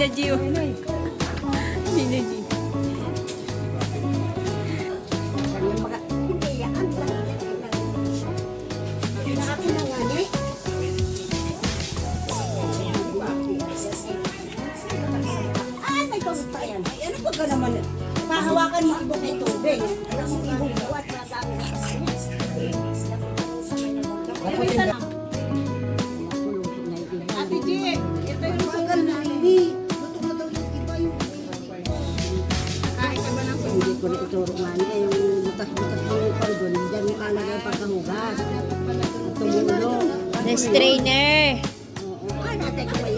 Nina Gio. Nina Gio. Pahawakan mo ibog ng tubig. Alam mo ibog buwat na sabi. Ate G, ito yung sugal na hindi. Luto na daw yung iba yung kain ka ba ng hindi ko na ituro nga niya yung butas-butas ng panggon. Diyan yung alagay pagkahugas. Tumulong. Nurse trainer. Ay, natin ko may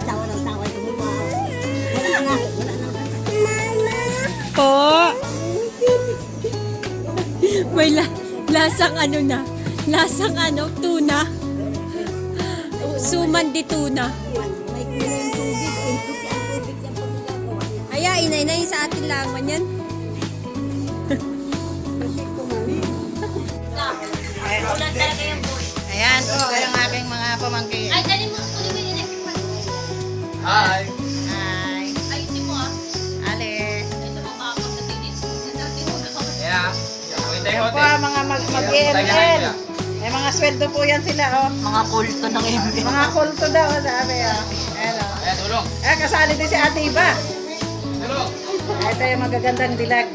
tawa ng tawa yung mga. Wala na. Po. May lasang ano na. Lasang ano, tuna. Suman di tuna. May kulay tubig. Input ang tubig yung pagkagawa niya. Aya, inay-inay sa atin lang man yan. Ulan talaga yung boy. Ayan, ito yung aking mga pamangkin. Ay, dali mo. Kunin mo yung electric fan. Hi! Ayusin mo ah. Ale! Ito mo bakit sa tinis. Ayan po ang mga mag-EML. May mga sweldo po yan sila, oh. Mga kulto ng ML. Mga kulto daw, sabi, oh. Ayan, oh. Ayan, tulong. Kasali din si Ate Iba. Tulong. Ito yung magagandang dilag.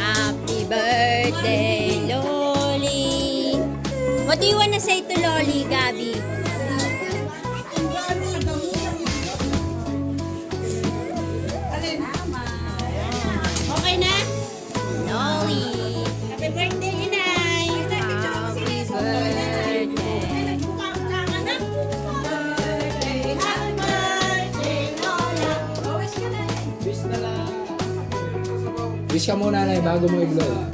Happy birthday, Loli. What do you wanna say to Loli, Gabi? Okay na? Loli. Happy birthday, Inay. Happy birthday. Wish ka muna na bago mo i-blow.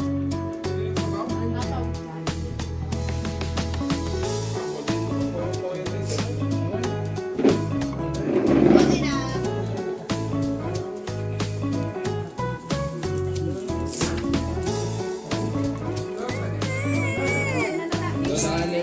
Dosali.